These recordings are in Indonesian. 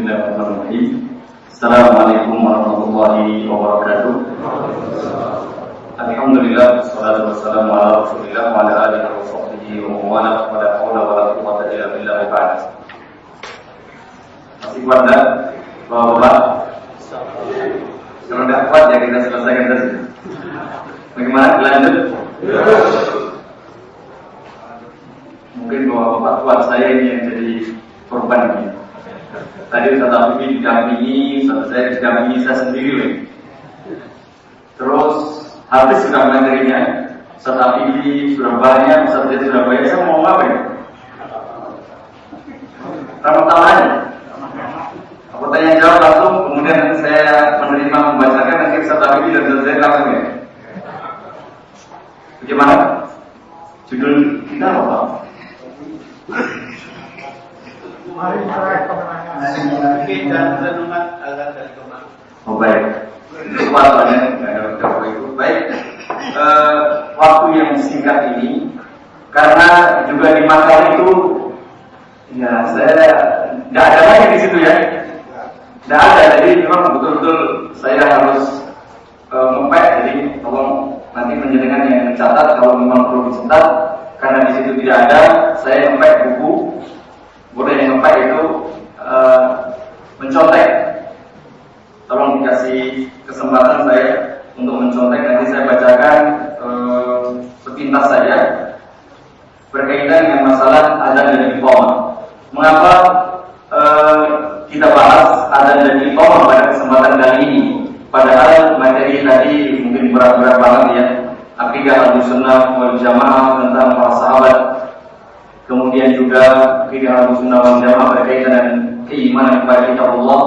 Bismillahirrahmanirrahim. Assalamualaikum warahmatullahi wabarakatuh. Alhamdulillah, wassalatu wassalamu ala Rasulillah wa ala alihi wa sahbihi wa man wala, wa la haula wa la quwwata illa billah wa ba'd. Masih kuat tak? Bapak-bapak? Kalau tidak kuat ya kita selesaikan tadi. Bagaimana? Lanjut? Mungkin bapak-bapak kuat, saya ini yang jadi korban ini. Tadi Ustaz Habibie didampingi, saya didampingi saya sendiri loh. Terus habis sudah materinya, Ustaz Habibie Surabaya, Ustaz Habibie Surabaya, saya mau ngapain? Ramah aja. Aku tanya jawab langsung, kemudian nanti saya menerima membacakan, nanti Ustaz Habibie dan Ustaz Zaid langsung ya. Bagaimana? Judul kita apa? Mari kita kemenangan dan renungan agar dari kemana. Oh baik, soalnya baik. Waktu yang singkat ini, karena juga di makalah itu, ya saya tidak ada lagi di situ ya, tidak ada. Jadi memang betul-betul saya harus ngepek. Jadi tolong nanti menjenengan yang mencatat kalau memang perlu dicetak, karena di situ tidak ada. Saya ngepek buku. Boleh yang ngepek itu mencontek. Tolong dikasih kesempatan saya untuk mencontek. Nanti saya bacakan sepintas saja berkaitan dengan masalah adzan dan iqamah. Mengapa kita bahas adzan dan iqamah pada kesempatan kali ini? Padahal materi tadi mungkin berat-berat banget ya. Akidah Ahlussunnah wal Jamaah tentang para sahabat. Kemudian juga akidah Ahlussunnah wal Jamaah berkaitan dengan keimanan kepada kitab Allah.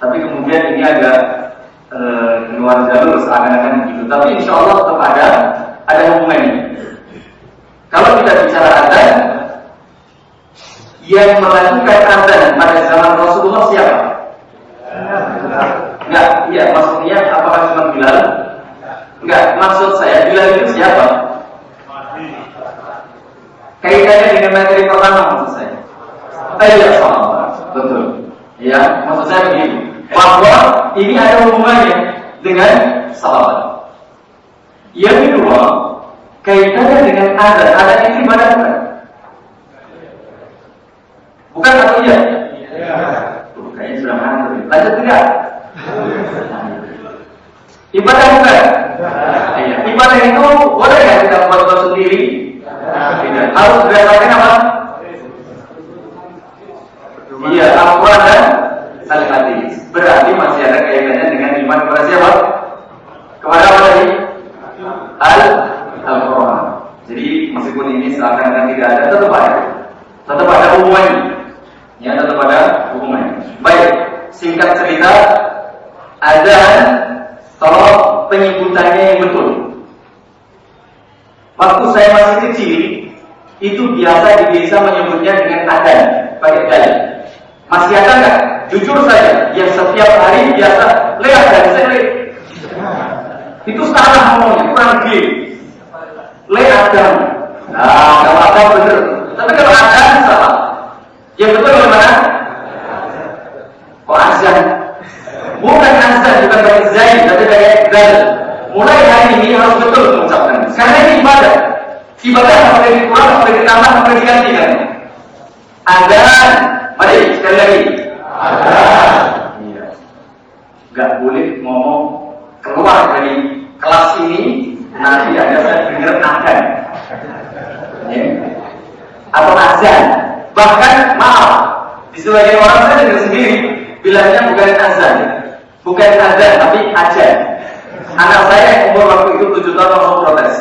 Tapi kemudian ini agak luar jalur seakan-akan begitu. Tapi insya Allah tetap ada hubungannya. Kalau kita bicara adzan, yang melakukan adzan pada zaman Rasulullah siapa? Enggak, iya maksudnya apakah cuma Bilal? Enggak, maksud saya Bilal itu siapa? Kaitannya dengan materi pertama maksud saya. Iya, sahabat, betul. Ya, maksud saya begitu. Bahwa ini ada hubungannya dengan sahabat. Yang kedua, kaitannya dengan adzan. Adzan itu ibadah bukan? Bukan atau iya? Iya. Kayaknya sudah ngantuk. Lanjut tidak? Ibadah bukan? Iya. Ibadah itu boleh nggak kita buat sendiri? Tidak. Harus berdasarkan apa? Iya, Al-Quran dan Al-Hadis. Berarti masih ada kaitannya dengan iman kepada siapa? Kepada apa tadi? Al-Quran. Jadi meskipun ini seakan-akan tidak ada, tetap ada hubungannya. Ya, tetap ada hubungannya. Baik, singkat cerita, adzan kalau penyebutannya yang betul. Waktu saya masih kecil, itu biasa di desa menyebutnya dengan adzan, pakai dalil. Masih ada nggak? Jujur saja, yang setiap hari biasa lihat dan saya itu salah ngomongnya, kurang gil. Lihat dan, nah kalau ada bener, tapi kalau ada salah. Yang betul bagaimana? Kok azan? Bukan azan, bukan pakai zain, tapi pakai dalil. Mulai hari ini harus betul mengucapkan. Karena ini ibadah. Ibadah sampai dikurang, sampai ditambah, sampai digantikan. Adzan, mari sekali lagi. Adzan. Iya. Gak boleh ngomong keluar dari kelas ini nanti ada saya dengar adzan. Ya. Atau azan. Bahkan maaf, di sebagian orang saya dengar sendiri bilangnya bukan azan, bukan adzan tapi ajan. Anak saya yang umur waktu itu 7 tahun langsung protes.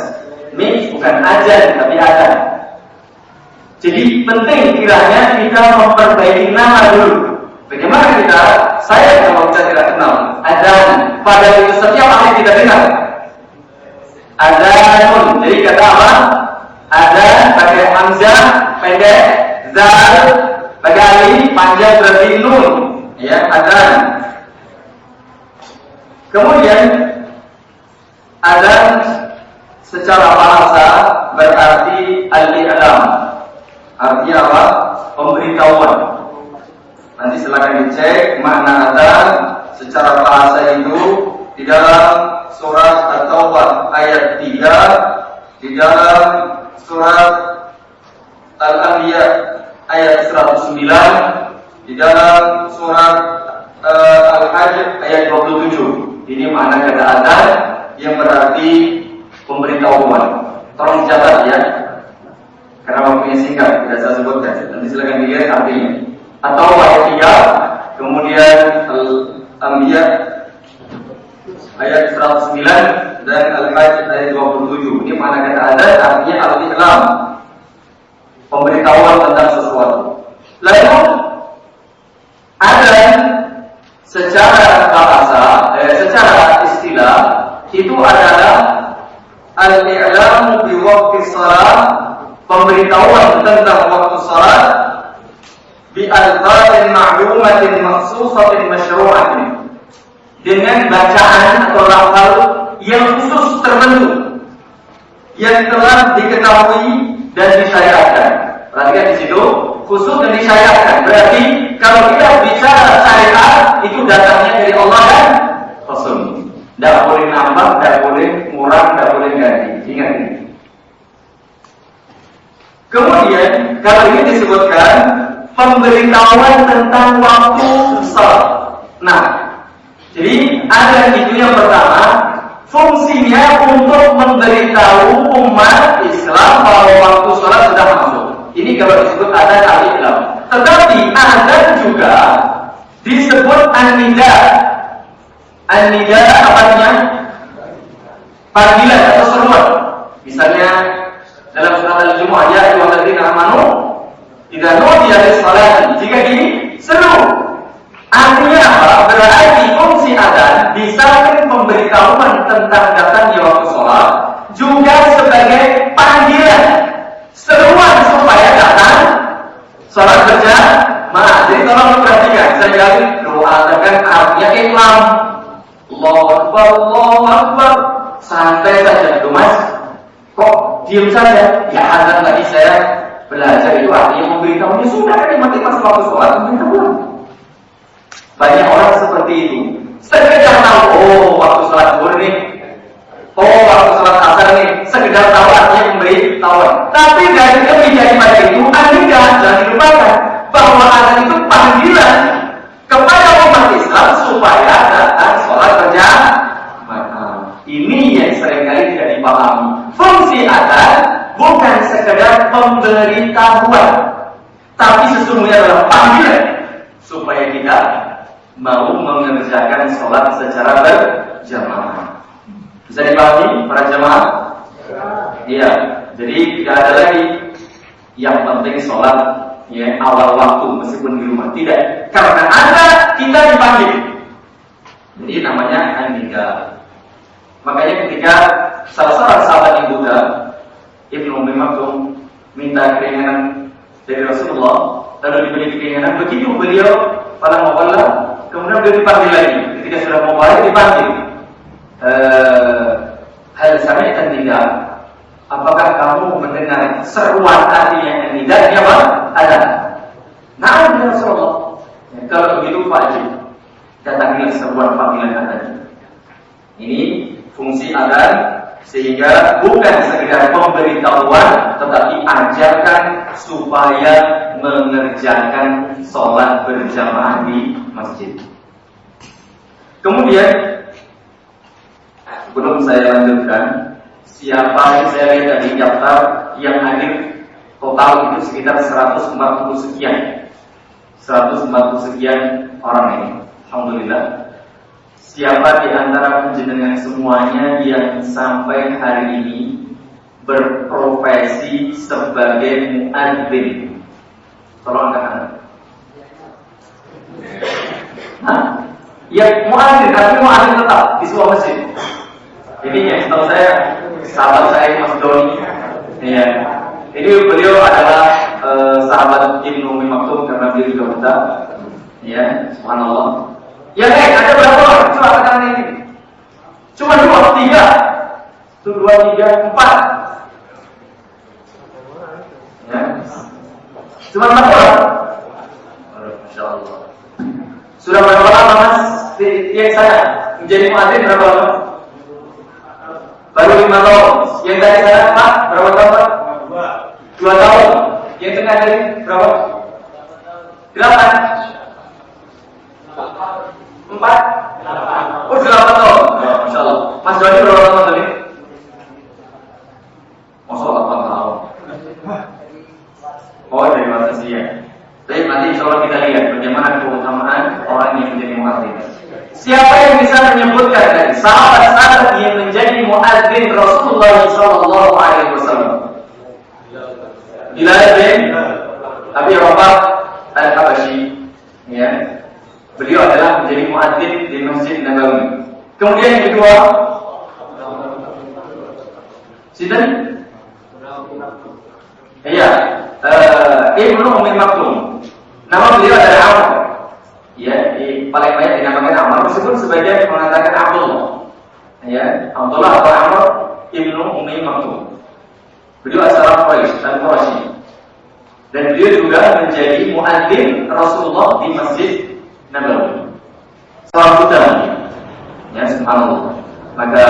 Ini bukan ajan tapi adzan. Jadi penting kiranya kita memperbaiki nama dulu. Bagaimana kita? Saya kalau kita tidak kenal adzan, pada itu setiap hari kita dengar adzanun. Jadi kata apa? Adzan pakai hamzah pendek, zal pakai alif panjang berarti nun. Ya, adzan. Kemudian adzan secara bahasa berarti al-i'lam. Artinya apa? Pemberitahuan. Nanti silakan dicek makna adzan secara bahasa itu di dalam surat At-Taubah ayat 3, di dalam surat Al-Anbiya ayat 109, di dalam surat Al-Hajj ayat 27. Ini makna kata adzan yang berarti pemberitahuan. Tolong dicatat ya, karena waktunya singkat, tidak saya sebutkan. Nanti silakan dilihat artinya. Atau ayat 3, kemudian Al-Anbiya ayat 109 dan Al-Hajj ayat 27. Ini makna kata adzan artinya al-i'lam, pemberitahuan tentang sesuatu. Lalu adzan secara bahasa, secara istilah itu adalah al-i'lam bi waqti shalah, pemberitahuan tentang waktu salat bi alfazin ma'lumatin makhsusatin masyru'atin, dengan bacaan atau lafal yang khusus tertentu yang telah diketahui dan disyariatkan. Perhatikan di situ, khusus dan disyariatkan. Berarti kalau kita bicara syariat itu datangnya dari Allah dan Rasul. Tidak boleh nambah, tidak boleh kurang, tidak boleh ganti. Ingat ini. Kemudian kalau ini disebutkan pemberitahuan tentang waktu salat. Nah, jadi adzan itu yang pertama, fungsinya untuk memberitahu umat Islam bahwa waktu salat sudah masuk. Ini kalau disebut adzan al-i'lam. Tetapi adzan juga disebut an-nida. An-nida artinya panggilan atau seruan. Misalnya dalam surat Al-Jumu'ah, ya ayyuhalladzina amanu idza nudiya lis-shalati, jika diseru. Artinya apa? Berarti fungsi adzan di samping pemberitahuan tentang datangnya waktu sholat, juga sebagai panggilan, seruan supaya datang sholat berjamaah. Jadi tolong perhatikan, saya jelasin doa dengan artinya iklam. Allahu Akbar, Allahu Akbar. Santai saja, tuh Mas. Kok diam saja? Ya adzan tadi saya belajar itu artinya memberitahunya sudah, nikmati pas waktu sholat memberitahuan. Banyak orang seperti itu. Sekedar tahu, oh waktu sholat zuhur nih, oh waktu sholat asar nih, sekedar tahu artinya memberitahuan. Tapi dari lebih daripada itu, Anda jangan dilupakan bahwa adzan itu panggilan kepada umat Islam supaya datang sholat berjamaah. Ini yang seringkali tidak dipahami. Fungsi adzan bukan sekedar pemberitahuan, tapi sesungguhnya adalah panggilan supaya kita mau mengerjakan sholat secara berjamaah. Bisa dipahami para jamaah? Iya. Jadi tidak ada lagi yang penting sholat ya awal waktu meskipun di rumah. Tidak. Karena ada kita dipanggil. Jadi namanya an-nida. Makanya ketika salah seorang sahabat Ibu Buddha, Ibnu Ummi Maktum, minta keringanan dari Rasulullah, lalu diberi keringanan, begitu beliau pada mawalla, kemudian beliau dipanggil lagi. Ketika sudah mau balik dipanggil, hal sami'ta an-nida, apakah kamu mendengar seruan artinya an-nida? Ini apa? Ada. Nah, ya Rasulullah. Ya, kalau begitu wajib datangilah seruan panggilan adzan. Ini fungsi adzan, sehingga bukan sekedar pemberitahuan, tetapi ajarkan supaya mengerjakan sholat berjamaah di masjid. Kemudian belum saya lanjutkan, siapa yang saya lihat dari daftar yang hadir total itu sekitar 140 sekian orang ini. Alhamdulillah. Siapa di antara penjenengan semuanya yang sampai hari ini berprofesi sebagai muadzin? Tolong angkat tangan. Hah? Ya muadzin, tapi muadzin tetap di sebuah masjid. Ini ya, setahu saya sahabat saya Mas Doni. Ya, ini beliau adalah sahabat Ibnu Ummi Maktum karena beliau juga buta. Ya, subhanallah. Ya ada berapa orang? Coba katakan ini. Cuma 2, 3. 1, 2, 3, 4. Ya. Cuma 4 orang. Masya Allah. Sudah berapa lama Mas yang sana menjadi muadzin berapa lama? Baru 5 tahun. Yang dari sana Pak berapa tahun Pak? 2 tahun. Yang tengah dari berapa? 8. 4. Oh 8 tahun. Masya Allah. Mas Doni berapa tahun tadi? Masya Allah 8 tahun. Oh dari masa ya. Baik, nanti insya Allah kita lihat bagaimana keutamaan orang yang menjadi muadzin. Siapa yang bisa menyebutkan dari sahabat-sahabat yang menjadi muadzin Rasulullah Sallallahu Alaihi Wasallam? Bilal bin Abi Rabah Al-Habashi, ya. Beliau adalah menjadi muadzin di Masjid Nabawi. Kemudian yang kedua, Sinten? Iya, Ibnu Ummi Maktum. Nama beliau adalah Amr. Ya, paling banyak dinamakan Amr. Meskipun sebagian mengatakan Abdullah. Ya, Abdullah atau Amr Ibnu Ummi Maktum. Beliau asal Quraisy dan Quraisy. Dan beliau juga menjadi muadzin Rasulullah di Masjid Nabawi. Salam buta. Ya, subhanallah. Maka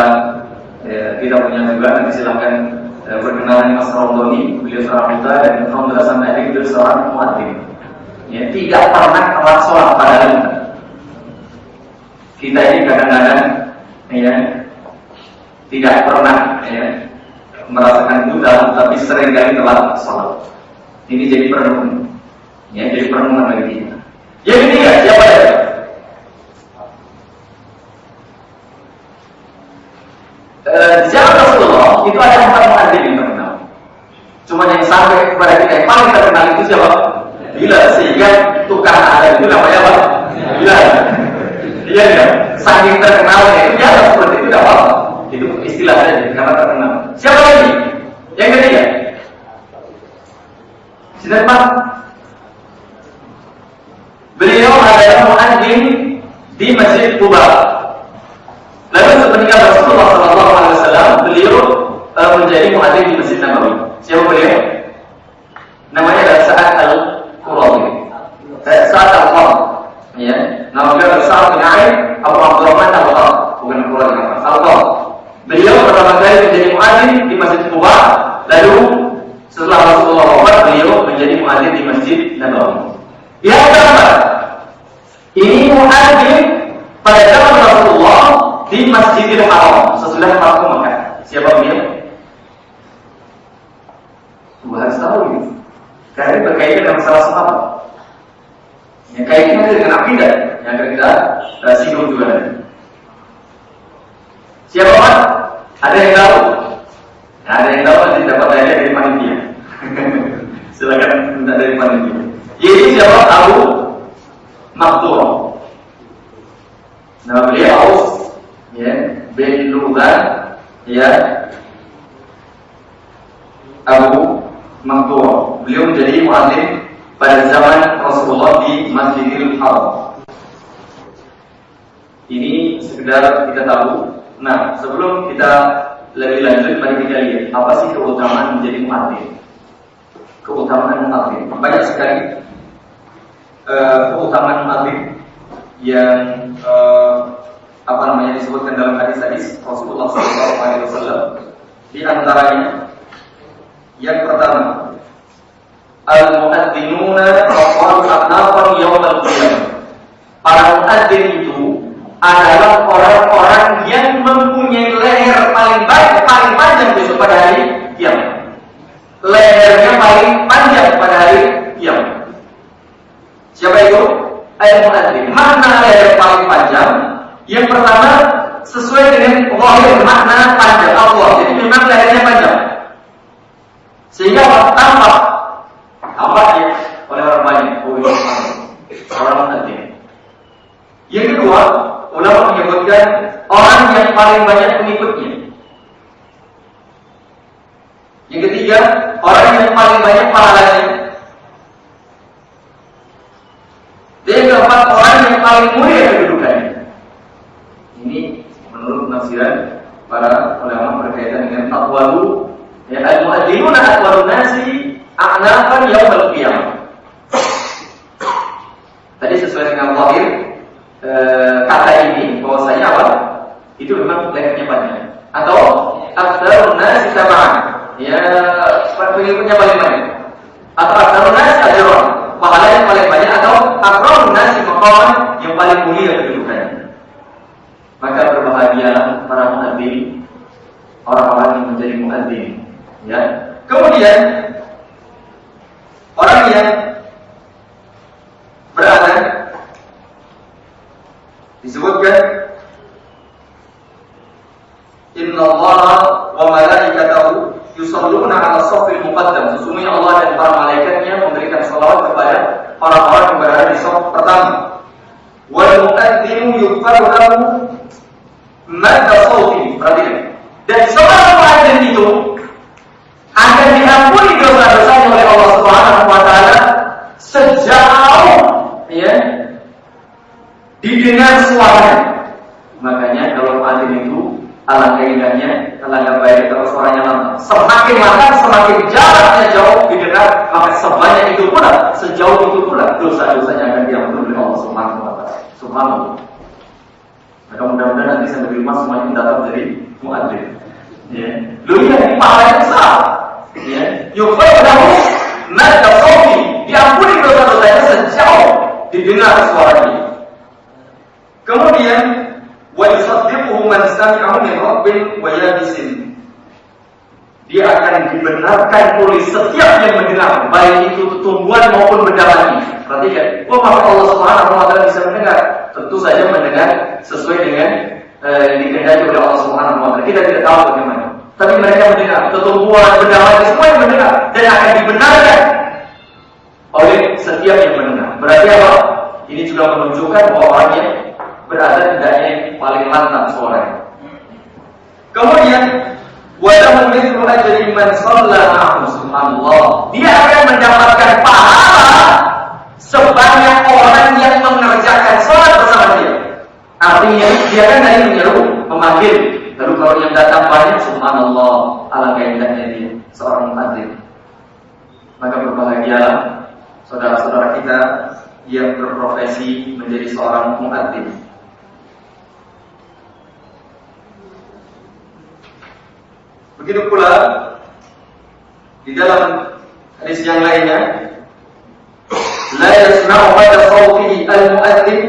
kita punya juga, nanti silakan berkenalan Mas Ramadhani. Beliau seorang buta dan alhamdulillah sampai hari beliau seorang muadzin. Ya, tidak pernah telat sholat padahal kita ini kadang-kadang ya tidak pernah ya merasakan buta, tapi sering kali telat sholat. Ini jadi perenungan, ya jadi perenungan bagi kita. Yang ketiga siapa ya? Zaman Rasulullah itu ada 4 muadzin yang terkenal. Cuma yang sampai kepada kita yang paling terkenal itu siapa? Bilal, sehingga tukang ada itu namanya apa? Bilal. Iya ya, saking terkenalnya itu biasa seperti itu tidak apa-apa. Itu istilah saja karena terkenal. Siapa lagi? Yang ketiga. Siapa Pak? Beliau adalah muadzin di Masjid Quba. Lalu sepeninggal Rasulullah SAW, beliau menjadi muadzin di Masjid Nabawi. Siapa beliau? Namanya adalah Sa'ad Al-Qurazi. Sa'ad Al-Qurazi. Ya, nama beliau adalah Sa'ad bin Ain Abu Abdurrahman Al-Qurazi, bukan Al-Qurazi. Al-Qurazi. Beliau pertama kali menjadi muadzin di Masjid Quba. Lalu setelah Rasulullah wafat, beliau menjadi muadzin di Masjid Nabawi. Yang keempat, ini muadzin pada zaman Rasulullah di Masjidil Haram sesudah Fathu Makkah. Siapa beliau? Dua harus tahu ini. Karena ini berkaitan dengan masalah sahabat. Yang kaitannya dengan akidah yang akan kita singgung juga. Siapa Pak? Ada yang tahu? Nah, ada yang tahu nanti dapat hadiah dari panitia. Silakan minta dari panitia. Yaitu siapa? Abu Maktum. Nama beliau Aus, ya, bin Luban, ya, Abu Maktum. Beliau menjadi muadzin pada zaman Rasulullah di Masjidil Haram. Ini sekedar kita tahu. Nah, sebelum kita lebih lanjut, mari kita lihat apa sih keutamaan menjadi muadzin. Keutamaan muadzin banyak sekali. Keutamaan muadzin yang disebutkan dalam hadis-hadis Rasulullah SAW. Di antaranya yang pertama, al-muadzinuna aqwalu aqnafan yawmal qiyamah. Para muadzin itu adalah orang-orang yang mempunyai leher paling baik, paling panjang besok pada hari kiamat. Lehernya paling panjang pada hari kiamat. Siapa itu? Al-muadzin. Makna leher paling panjang? Yang pertama, sesuai dengan zahir makna panjang Allah. Jadi memang lehernya panjang. Sehingga tampak ya oleh orang banyak. Orang muadzin. Yang kedua, ulama menyebutkan orang yang paling banyak pengikutnya. Yang ketiga, orang yang paling banyak pahalanya. Dan yang keempat, orang yang paling mulia kedudukannya. Ini menurut penafsiran para ulama berkaitan dengan aqwalu, ya, al-muadzinuna aqwalun nasi a'nafan yaumal qiyamah. Tadi sesuai dengan zahir kata ini bahwasanya apa? Itu memang levelnya banyak. Atau aktsarun nas tabaan, ya pengikutnya paling banyak. Atau aktsarun nas ajran, pahala yang paling banyak. Atau akramun nas maqaman, yang paling mulia kedudukannya. Maka berbahagialah para muadzin, orang-orang yang menjadi muadzin. Ya. Kemudian orang yang berazan disebutkan innallaha wa malaikatahu yusholluna 'ala shaffil muqaddam. Sesungguhnya Allah dan para malaikatnya memberikan salawat kepada orang-orang yang berada di shaf pertama. Wal muqaddimu yughfaru lahu madda shawti. Perhatikan. Dan seorang muadzin itu akan diampuni dosa-dosanya oleh Allah Subhanahu wa taala sejauh ya didengar suaranya. Makanya kalau muadzin itu alangkah indahnya, alangkah baik kalau suaranya lantang. Semakin lantang, semakin jaraknya jauh didengar, maka sebanyak itu pula, sejauh itu pula dosa-dosanya akan diampuni oleh Allah Subhanahu wa taala. Subhanallah. Maka mudah-mudahan nanti sampai di rumah semuanya mendapat dari muadzin. Ya. Lu ini pahalanya besar. Ya. Yughfaru lahu madda shawti. Diampuni dosa-dosanya sejauh didengar suaranya. Kemudian wa yusaddiquhu man sami'ahu min rabbin wa yabisin. Dia akan dibenarkan oleh setiap yang mendengar, baik itu tumbuhan maupun benda mati. Perhatikan, maka Allah Subhanahu wa taala bisa mendengar. Tentu saja mendengar sesuai dengan yang dikehendaki oleh Allah Subhanahu wa taala. Kita tidak tahu bagaimana. Tapi mereka mendengar, tumbuhan, benda mati semua yang mendengar dan akan dibenarkan oleh setiap yang mendengar. Berarti apa? Ini juga menunjukkan bahwa orang yang berada hendaknya yang paling lantang suaranya. Kemudian walahu mithlu ajri man shalla ma'ahu. Subhanallah. Dia akan mendapatkan pahala sebanyak orang yang mengerjakan salat bersama dia. Artinya dia kan tadi menyeru, memanggil. Lalu kalau yang datang banyak, subhanallah, alangkah indahnya dia seorang muadzin. Maka berbahagialah saudara-saudara kita yang berprofesi menjadi seorang muadzin. Begitu pula di dalam hadis yang lainnya, la yasma'u madda sawtihi al-mu'adzin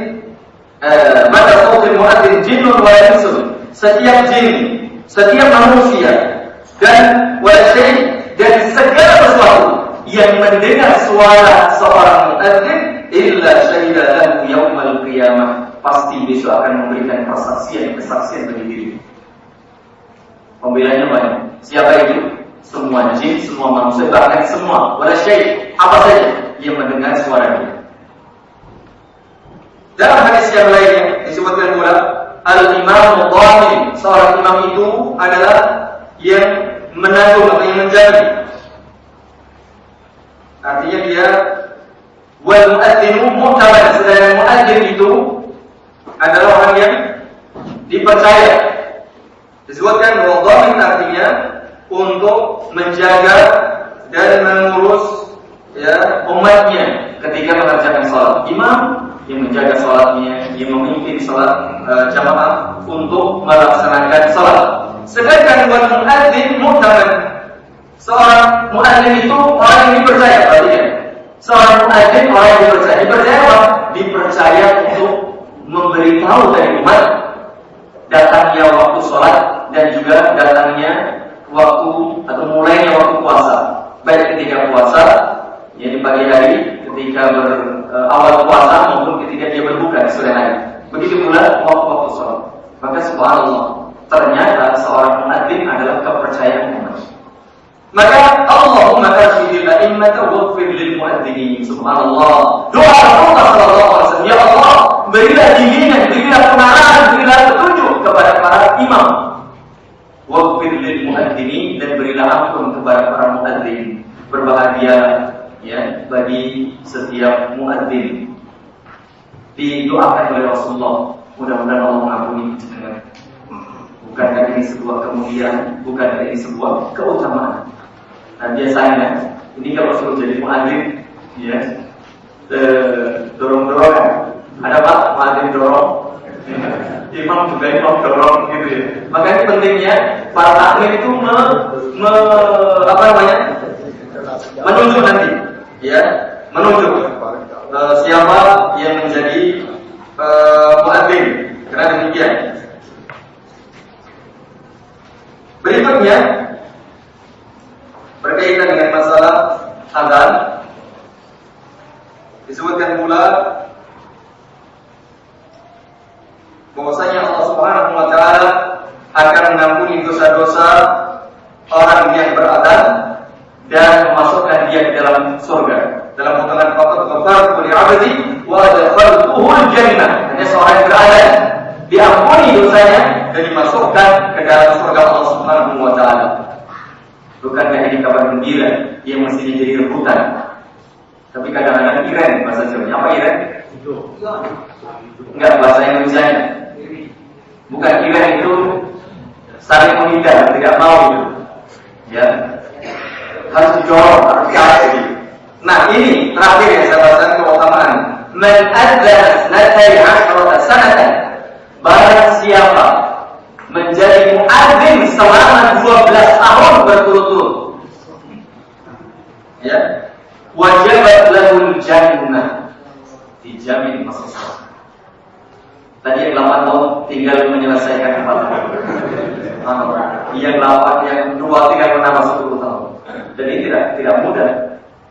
madda sawti al-mu'adzin jinnun wa insun. Setiap jin, setiap manusia dan wajib dan segala sesuatu yang mendengar suara seorang muadzin illa syahida lahu yaumal qiyamah, pasti besok akan memberikan kesaksian bagi dirinya. Pembelanya banyak. Siapa itu? Semua jin, semua manusia, bahkan semua wala syai', apa saja yang mendengar suara dia. Dalam hadis yang lainnya disebutkan pula al-imam al-dhamin, seorang imam itu adalah yang menanggung atau yang menjaga. Artinya dia wal muadzinu mu'taman, sedangkan muadzin itu adalah orang yang dipercaya. Disebutkan bahwa dhamin artinya untuk menjaga dan mengurus ya umatnya ketika mengerjakan salat. Imam yang menjaga salatnya, yang memimpin salat jamaah untuk melaksanakan salat. Sedangkan wal muadzin mu'taman, seorang muadzin itu orang yang dipercaya. Perhatikan, seorang muadzin orang yang dipercaya. Dipercaya apa? Dipercaya untuk memberitahu dari umat datangnya waktu sholat dan juga datangnya waktu atau mulainya waktu puasa. Baik ketika puasa, ya di pagi hari, ketika awal puasa maupun ketika dia berbuka di sore hari. Begitu pula waktu sholat. Maka subhanallah, ternyata seorang muadzin adalah kepercayaan umat. Maka Allahumma arshidil a'immata waghfir lil muadzinin. Subhanallah. Doa Rasulullah sallallahu alaihi wasallam, ya Allah, berilah bimbingan, berilah pengarahan, berilah petunjuk kepada para imam. Waghfir lil muadzinin, dan berilah ampun kepada para muadzin. Berbahagia ya bagi setiap muadzin. Didoakan oleh Rasulullah, mudah-mudahan Allah mengampuni jenengan. Bukankah ini sebuah kemuliaan, bukankah ini sebuah keutamaan. Nah biasanya ini kalau suruh jadi muadzin, ya dorong-dorongan. Ada Pak muadzin dorong, imam juga imam dorong gitu ya. Makanya pentingnya para taklim itu menunjuk nanti, ya, menunjuk siapa yang menjadi muadzin. Karena demikian. Berikutnya berkaitan dengan masalah azan, disebutkan pula bahwasanya Allah Subhanahu wa taala akan mengampuni dosa-dosa orang yang berazan dan memasukkan dia ke dalam surga. Dalam potongan faqad ghafartu li 'abdi wa adkhaltuhu al-jannah. Hanya seorang yang berazan diampuni dosanya dan dimasukkan ke dalam surga Allah Subhanahu wa taala. Bukankah ini kabar gembira yang mestinya jadi rebutan? Tapi kadang-kadang iren bahasa Jawa. Apa iren? Enggak, bahasa Indonesianya. Bukan iren itu saling menghindar, tidak mau gitu. Ya. Harus dijorong, harus dikasih. Nah, ini terakhir yang saya bahasakan keutamaan. Man adzana sanatan 'ashrata sanatan. Barang siapa menjadi muadzin selama 12 tahun berturut-turut, ya, wajibat lahul jannah, dijamin masuk surga. Tadi yang 8 tahun tinggal menyelesaikan 4 tahun. Yang 8, yang 2 tinggal menambah 10 tahun. Dan ini tidak mudah.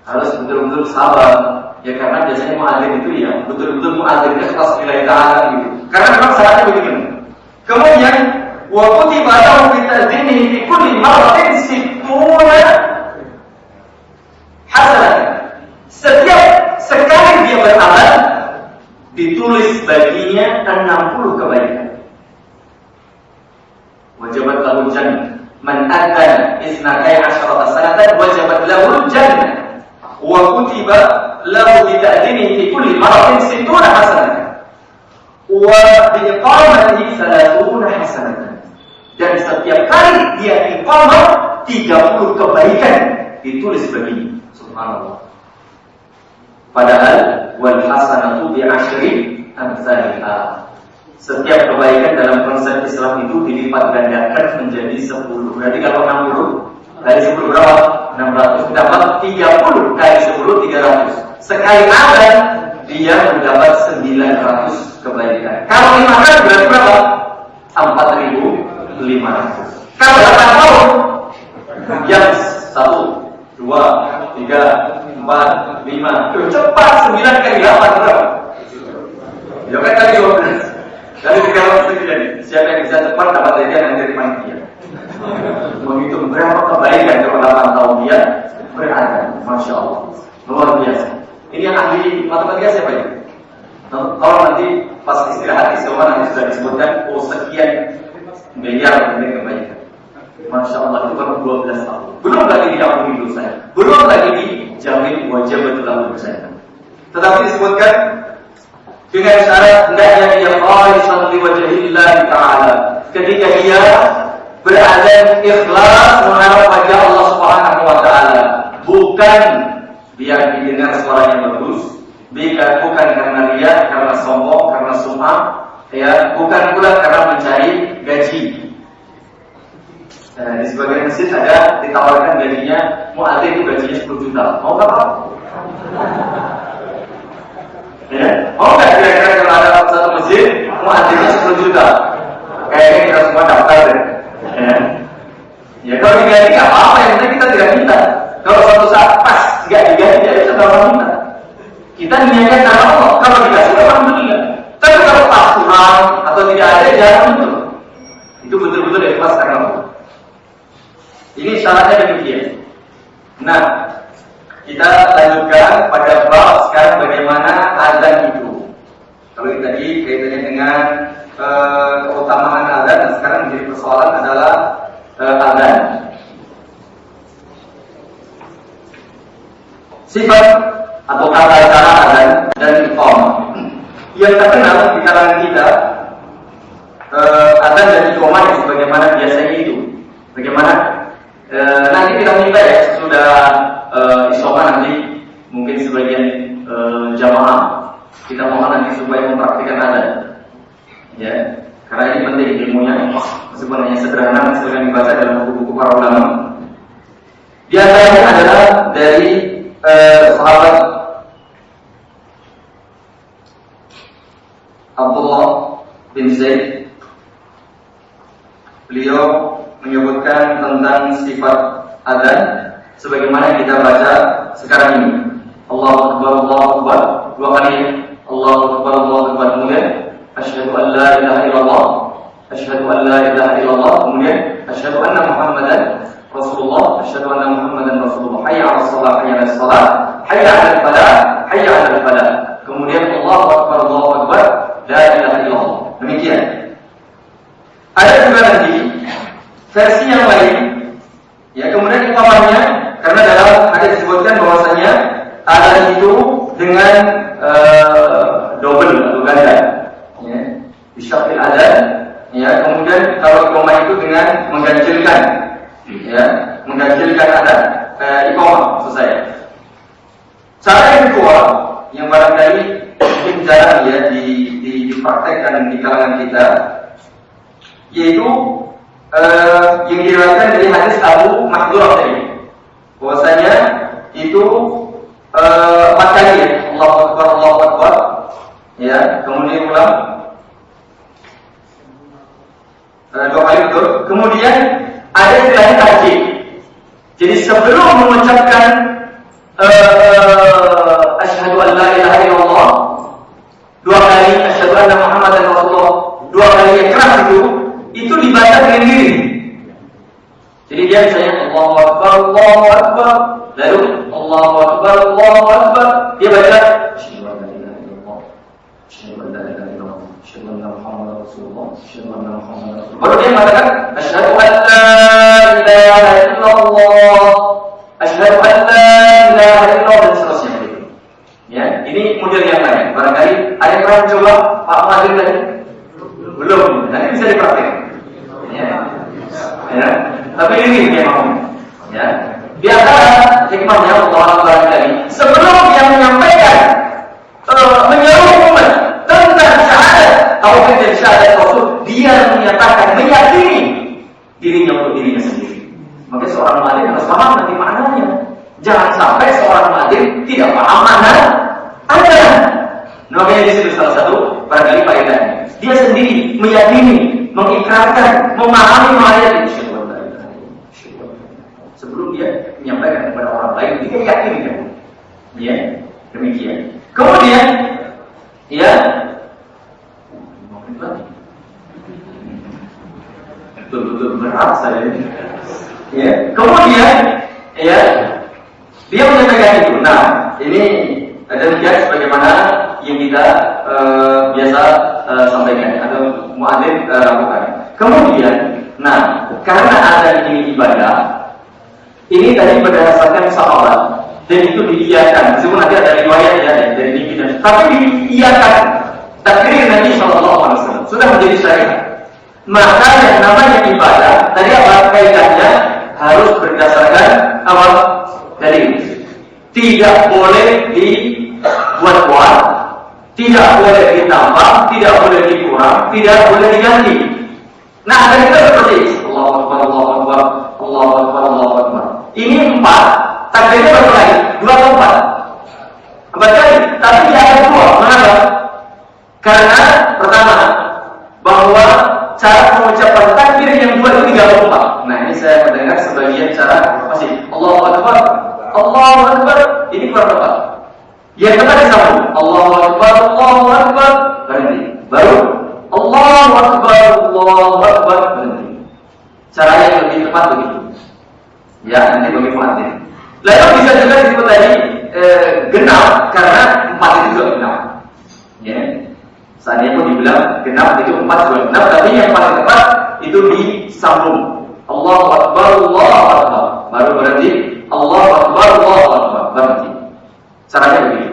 Harus betul-betul sabar. Ya karena biasanya muadzin itu ya betul-betul muadzinnya atas nilai ta'ala gitu. Karena memang syaratnya begini. Kemudian wa kutiba lahu bi ta'zinihi fi kulli marratin 60 hasanah. Setiap sekali dia berazan ditulis baginya 60 kebaikan. Wajibat lahu jannah. Man adzana 12 sanatan wajibat lahu jannah. Wa kutiba lahu bi ta'dinihi fi kulli maratin 60 hasanah. Wa bi iqamatihi 30 hasanah. Dan setiap kali dia iqamah 30 kebaikan ditulis baginya. Subhanallah. Padahal wal hasanatu bi asyri amsalha. Setiap kebaikan dalam konsep Islam itu dilipat gandakan menjadi 10. Berarti kalau 60 kali 10 berapa? 600. Dapat 30 kali 10 300. Sekali azan dia mendapat 900 kebaikan. Kalau 5 kali berarti berapa? 4.500. Kalau 8 tahun yang 1 2 3 4 5. Cepat 9 kali 8 berapa? Ya kan kali 12. Dari 300 jadi. Siapa yang bisa cepat dapat hadiah yang dari panitia. Menghitung berapa kebaikan kalau 8 tahun dia berada. Masya Allah, luar biasa. Ini yang ahli matematika siapa ya? Kalau nanti pas istirahat istimewa nanti sudah disebutkan sekian miliar nilai kebaikan. Masya Allah, itu baru 12 tahun. Belum lagi diampuni dosanya, belum lagi dijamin wajibatul lahu dosanya. Tetapi disebutkan dengan syarat hendaknya dia khalisan liwajhillah ta'ala. Ketika dia berazan ikhlas menghadap wajah Allah Subhanahu wa taala, bukan biar didengar suaranya bagus, bukan karena riya, karena sombong, karena sum'ah, ya, bukan pula karena mencari gaji. Di sebagian masjid ada ditawarkan gajinya, muadzin itu gajinya 10 juta. Mau berapa? Ya, mau nggak kira-kira kalau ada satu masjid muadzinnya 10 juta? Kayaknya kita semua daftar deh. Ya kalau diganti nggak apa-apa, yang penting kita tidak minta. Kalau suatu saat pas nggak diganti, ya itu nggak minta. Kita niatkan karena Allah. Kalau dikasih, alhamdulillah. Tapi kalau pas kurang atau tidak ada, jangan betul. Itu betul-betul ikhlas karena Allah. Ini syaratnya demikian. Nah, kita lanjutkan pada bab sekarang bagaimana azan itu. Kalau tadi kaitannya dengan keutamaan azan, dan sekarang menjadi persoalan adalah azan. Sifat atau tata cara azan dan iqamah. Yang terkenal di kalangan kita azan dan iqamah yang sebagaimana biasanya itu. Bagaimana? Nanti kita minta ya sudah iqamah nanti mungkin sebagian jamaah kita mohon nanti supaya mempraktikkan azan. Ya, karena ini penting ilmunya, meskipun hanya sederhana, silakan dibaca dalam buku-buku para ulama. Di antaranya adalah dari sahabat Abdullah bin Zaid. Beliau menyebutkan tentang sifat adzan sebagaimana kita baca sekarang ini. Allahu Akbar, Allahu Akbar, 2 kali. Allahu Akbar, Allahu Akbar, kemudian asyhadu an la ilaha illallah, asyhadu an la ilaha illallah, kemudian asyhadu anna Muhammadan Rasulullah, asyhadu anna Muhammadan Rasulullah. Hayya 'alas shalah, hayya 'alas shalah, hayya 'alal falah, hayya 'alal falah. Kemudian Allahu Akbar, Allahu Akbar, la ilaha illallah. Demikian. Ada juga nanti versi yang lain. Ya, kemudian iqamahnya, karena dalam hadis disebutkan bahwasanya adzan itu dengan double atau ganda. Ya, bisyafil adzan. Ya, kemudian kalau iqamah itu dengan mengganjilkan. Ya, mengganjilkan adzan. Iqamah maksud saya. Cara yang kedua yang barangkali mungkin jarang ya dipraktekkan di kalangan kita, yaitu yang diriwayatkan dari hadis Abu Mahdzurah tadi, bahwasanya itu 4 kali ya, Allahu Akbar, Allahu Akbar, ya, kemudian ulang 2 kali betul. Kemudian ada istilahnya tajid. Jadi sebelum mengucapkan asyhadu an la ilaha illallah 2 kali, asyhadu anna Muhammadan Rasulullah 2 kali yang keras itu dibaca dengan diri. Jadi dia misalnya Allahu Akbar, Allahu Akbar, lalu Allahu Akbar, Allahu Akbar, dia baca asyhadu an la ilaha illallah, asyhadu an la ilaha illallah, asyhadu anna Muhammadan Rasulullah, asyhadu anna Muhammadan Rasulullah. Baru dia mengatakan asyhadu an la ilaha illallah, asyhadu an la ilaha illallah, dan seterusnya begitu. Ya, ini model yang lain. Barangkali ada yang pernah coba Pak Madrin tadi? Belum, nanti bisa dipraktikkan. Ya. Tapi ini dia mau. Ya. Di antara hikmahnya Allah Akbar tadi, sebelum dia menyampaikan menyeru umat tentang syahadat tauhid dan syahadat Rasul, dia menyatakan meyakini dirinya untuk dirinya sendiri. Maka seorang muadzin harus paham nanti maknanya. Jangan sampai seorang muadzin tidak paham makna adzan. Makanya di situ salah satu barangkali faedahnya. Dia sendiri meyakini, mengikrarkan, memahami ayat ini sebelum dia menyampaikan kepada orang lain, dia yakin kan? Ya, demikian. Kemudian, ya, betul-betul berat saya ini. Ya, kemudian, ya, dia menyampaikan itu. Nah, ini demikian sebagaimana yang kita biasa sampaikan atau muadzin lakukan. Kemudian, nah, karena adzan ini ibadah, ini tadi berdasarkan sahabat dan itu diiyakan. Meskipun nanti ada riwayat ya dari Nabi dan tapi diiyakan. Takrir Nabi Sallallahu Alaihi Wasallam sudah menjadi syariat. Maka yang namanya ibadah tadi apa kaidahnya harus berdasarkan apa dalil. Tidak boleh dibuat-buat, tidak boleh ditambah, tidak boleh dikurang, tidak boleh diganti. Nah, ada kita seperti Allahu Akbar, Allahu Akbar, Allahu Akbar, Allahu Akbar. Ini 4, takdirnya berapa lagi? 2 atau 4? Baca, tapi ada 2. Mengapa? Karena pertama, bahwa cara mengucapkan takbir yang 2 itu 34. Nah, ini saya mendengar sebagian cara masih Allahu Akbar, Allahu Akbar, ini kurang tepat. Yang tepat disambung Allahu Akbar, Allahu Akbar, berhenti. Baru Allahu Akbar, Allahu Akbar, berhenti. Cara yang lebih tepat begitu. Ya, nanti bagi muadzin. Lalu bisa juga disebut tadi genap karena 4 itu juga genap. Ya. Saatnya pun dibilang genap itu 4 juga genap, tapi yang paling tepat itu disambung. Allahu Akbar, Allahu Akbar. Baru berhenti. Allahu Akbar, Allahu Akbar. Berhenti. Caranya begitu.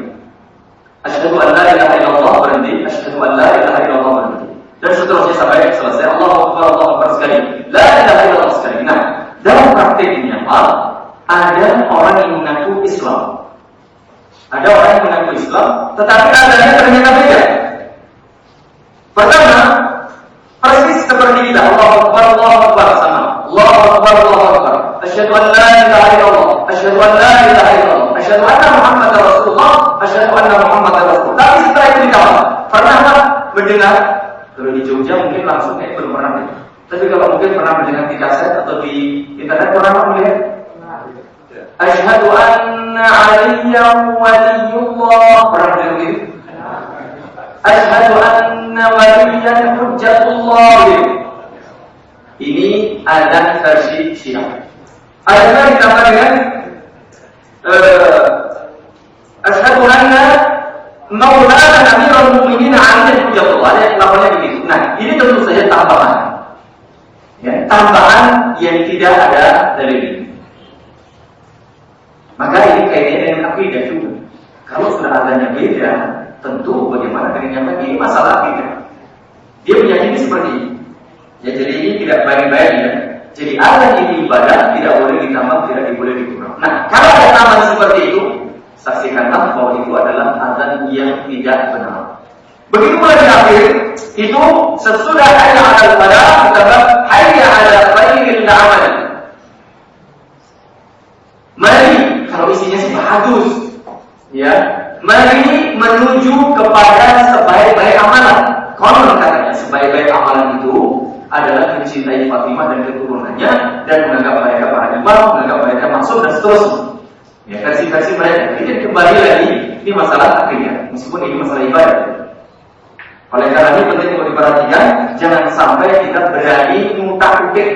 Asyhadu an la ilaha illallah, berhenti. Asyhadu an la ilaha illallah, berhenti. Dan seterusnya sampai selesai. Allahu Akbar, Allahu Akbar sekali. La ilaha illallah sekali. Nah, dalam praktiknya Pak, ada orang yang mengaku Islam. Ada orang yang mengaku Islam, tetapi adanya ternyata beda. Pertama, kita Allahu Akbar sama. Allahu Akbar. Asyhadu an la ilaha illallah. Asyhadu an la ilaha illallah. Asyhadu anna Muhammadar Rasulullah. Asyhadu anna Muhammadar Rasulullah. Tapi setelah itu dikawal. Pernah mendengar? Kalau di Jogja mungkin langsung belum pernah. Tapi kalau mungkin pernah mendengar di kaset atau di internet pernah melihat? Asyhadu anna Aliyyan waliyullah. Pernah mendengar gitu? Asyhadu anna waliyyan hujjatullah. Ini adzan versi Syiah. Ada ditambah dengan asyhadu anna maulana amirul mu'minin Ali hujjatullah. Ada lawannya begitu. Nah, ini tentu saja tambahan. Ya, tambahan yang tidak ada dalil. Maka ini kaitannya dengan akidah juga. Kalau sudah adanya beda, tentu bagaimana dengan yang lain, ini masalah akidah. Dia meyakini seperti ini. Ya, jadi ini tidak baik-baik ya. Jadi azan ini ibadah, tidak boleh ditambah, tidak boleh dikurang. Nah, kalau ada tambahan seperti itu, saksikanlah bahwa itu adalah azan yang tidak benar. Begitu pula di akhir, itu sesudah hayya 'alal falah ditambah hayya 'ala khairil amal. Mari, kalau isinya sih bagus, ya. Mari menuju kepada sebaik-baik amalan. Konon katanya sebaik-baik amalan itu adalah mencintai Fatimah dan keturunannya dan menganggap mereka para imam, menganggap mereka maksum dan seterusnya. Ya, versi-versi mereka. Ini kembali lagi, ini masalah akidah, meskipun ini masalah ibadah. Oleh karena ini penting untuk diperhatikan, jangan sampai kita berani ngutak-utik.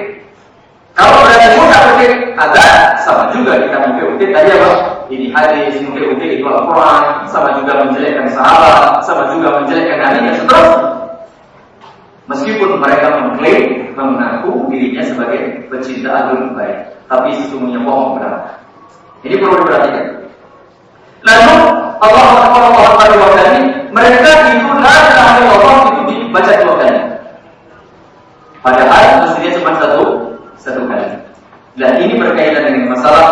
Kalau berani ngutak-utik, ada sama juga kita ngutak-utik tadi apa? Ini hadis, ngutak-utik itu Al-Quran, sama juga menjelekkan sahabat, sama juga menjelekkan Nabi dan seterusnya. Meskipun mereka mengklaim, mengaku dirinya sebagai pecinta agama baik, tapi sesungguhnya bohong benar. Ini perlu diperhatikan. Lalu Allah Akbar dua kali, mereka itu la ilaha illallah itu dibaca dua kali. Padahal mestinya cuma satu kali. Dan ini berkaitan dengan masalah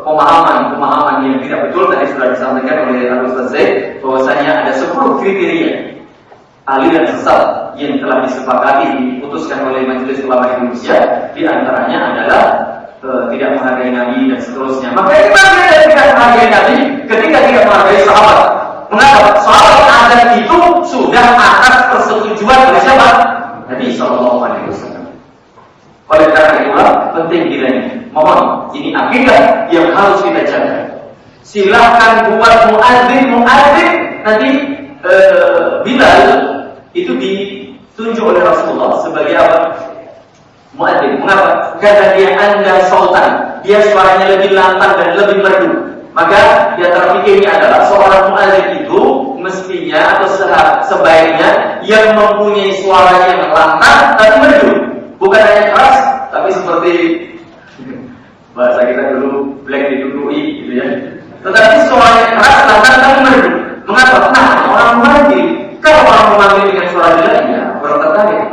pemahaman yang tidak betul tadi sudah disampaikan oleh Al-Ustaz Zaid, bahwasanya ada 10 kriteria aliran sesat yang telah disepakati diputuskan oleh Majelis Ulama Indonesia. Di antaranya adalah tidak menghargai Nabi dan seterusnya. Maka bagaimana tidak menghargai Nabi ketika tidak menghargai sahabat? Mengapa? Sahabat azan itu sudah atas persetujuan oleh siapa? Nabi Sallallahu Alaihi Wasallam. Oleh karena itulah penting kiranya. Mohon, ini akidah yang harus kita jaga. Silahkan buat muadzin nanti Bilal itu ditunjuk oleh Rasulullah sebagai apa? Muadzin. Mengapa? Karena dia anda sultan, dia suaranya lebih lantang dan lebih merdu. Maka dia terpikirnya adalah seorang muadzin itu mestinya atau sebaiknya yang mempunyai suara yang lantang tapi merdu, bukan hanya keras, tapi seperti bahasa kita dulu black didudui gitu ya. Tetapi suaranya keras, lantang tapi merdu. Mengapa? Nah, orang muadzin, kalau orang muadzin dengan suara jelek, ya orang tertarik.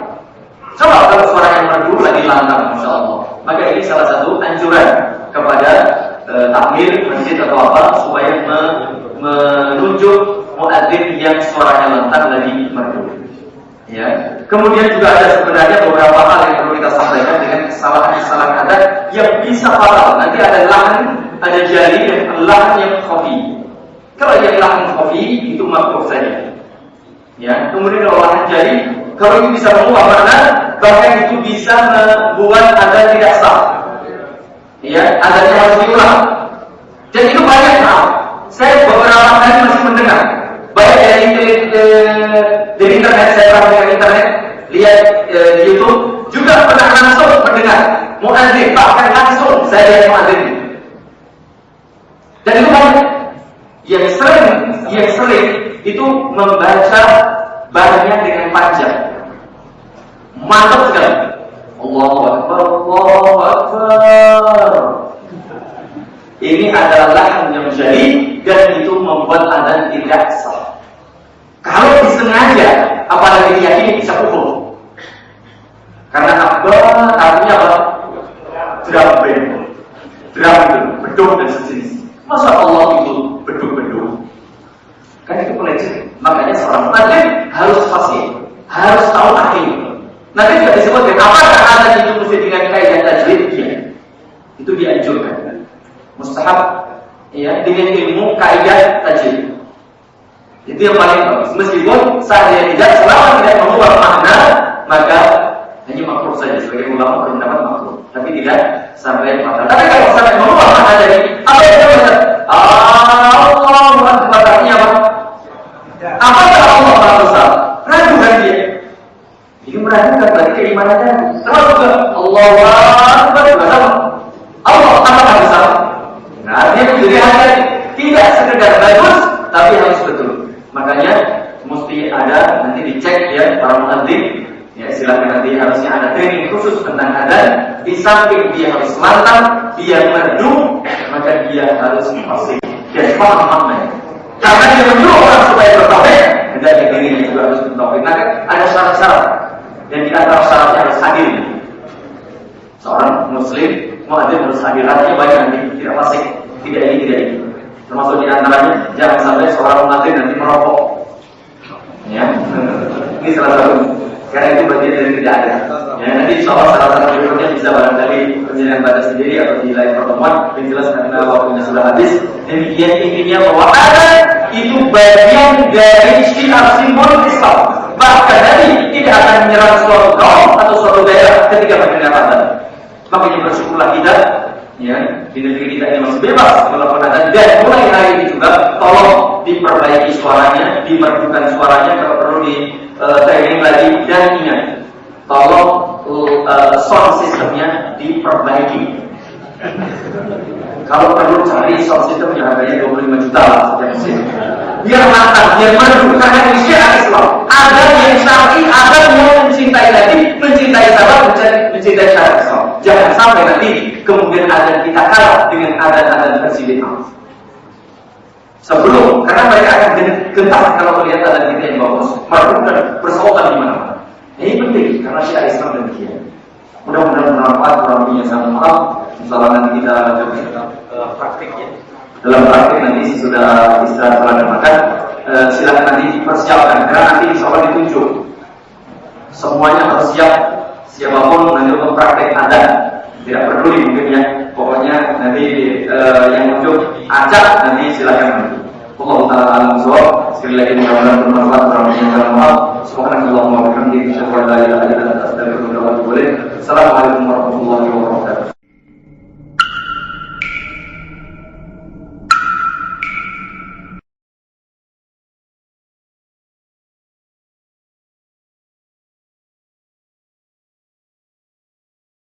Coba kalau suara yang merdu lagi lantang, Masya Allah. Maka ini salah satu anjuran kepada takmir masjid atau apa supaya menunjuk muadzin yang suaranya lantang lagi merdu. Ya. Kemudian juga ada sebenarnya beberapa hal yang perlu kita sampaikan dengan kesalahan-kesalahan adat yang bisa fatal. Nanti ada lahan, ada jari dan lahan yang khafi. Kalau yang lahan khafi itu makruh saja. Ya. Kemudian kalau lahan jari, kalau itu bisa mengubah makna, bahkan itu bisa membuat adzan tidak sah. Ya, adzannya harus diulang. Dan itu banyak hal. Saya beberapa kali masih mendengar, baik dari internet, saya pernah dengan internet, lihat di YouTube, juga pernah langsung mendengar muadzin, bahkan langsung saya lihat muadzin. Dan itu banyak. Yang sering itu membaca bahannya dengan panjang. Mantap sekali. Allahu Akbar, Allahu Akbar. Ini adalah yang jadi dan itu membuat adzan tidak sah. Kalau disengaja, apalagi diyakini bisa kufur. Karena akbar artinya apa? Drum beduk dan sejenis. Masa Allah itu beduk-beduk? Kan itu pelecehan. Makanya seorang muadzin harus fasih, harus tahu akhir. Itu yang paling bagus. Meskipun saya tidak, selama tidak mengubah makna, maka hanya makruh saja. Sebagai ulama berpendapat makruh, tapi tidak sampai fatal. Tapi kalau sampai mengubah makna dari apa yang kita baca? Allahu Akbar, artinya apa? Apakah Allah Maha Besar? Ragu kan dia? Jadi meragukan berarti keimanannya. Termasuk ke Allahu Akbar juga sama. Allah apakah besar? Nah, dia menjadi hati tidak sekedar bagus, tapi harus betul. Makanya mesti ada, nanti dicek ya para muadzin. Ya silakan, nanti harusnya ada training khusus tentang adzan. Di samping dia harus mantap, dia merdu, maka dia harus fasih. Dia paham maknanya. Karena dia menyuruh orang supaya bertauhid, hendaknya dirinya juga harus bertauhid. Maka ada syarat-syarat, dan di antara syaratnya harus hadir. Seorang muslim muadzin harus hadir. Artinya banyak nanti tidak fasih, tidak ini, tidak ini. Termasuk di antaranya jangan sampai seorang muadzin nanti merokok. Ya, ini salah satu. Karena itu bagian dari tidak ada. Ya, nanti insya Allah salah satu berikutnya bisa barangkali penjelasan pada sendiri atau di lain pertemuan. Yang jelas karena waktunya sudah habis. Demikian intinya bahwa ada itu bagian dari syiar simbol Islam. Bahkan nanti tidak akan menyerang suatu kaum atau suatu daerah ketika mendengar adzan. Makanya bersyukurlah kita, ya, di negeri kita ini masih bebas melakukan adzan. Dan mulai hari ini juga tolong diperbaiki suaranya, dimerdukan suaranya kalau perlu di training lagi, dan ingat, tolong sound systemnya diperbaiki. Kalau perlu cari sound system yang harganya 25 juta lah setiap musim. Biar mantap, biar merdu, karena ini syiar Islam. Ada yang syar'i, ada yang mencintai Nabi, mencintai sahabat, mencintai syariat Islam. Jangan sampai nanti kemudian adzan kita kalah dengan adzan-adzan versi bid'ah. Sebelum, karena mereka akan gentar kalau melihat adzan kita yang bagus, merdu dan bersautan di mana-mana. Ini penting karena syiar Islam demikian. Mudah-mudahan bermanfaat, kurang lebihnya saya mohon maaf. Insyaallah nanti kita lanjutkan praktiknya. Dalam praktik nanti sudah istirahat sholat dan makan. Silakan nanti dipersiapkan karena nanti insyaallah ditunjuk. Semuanya harus siap. Siapapun nanti untuk praktik adzan. Tidak peduli mungkin ya. Pokoknya nanti yang muncul acak nanti silakan nanti. Allah Taala alam. Sekali lagi mudah-mudahan bermanfaat, kurang lebihnya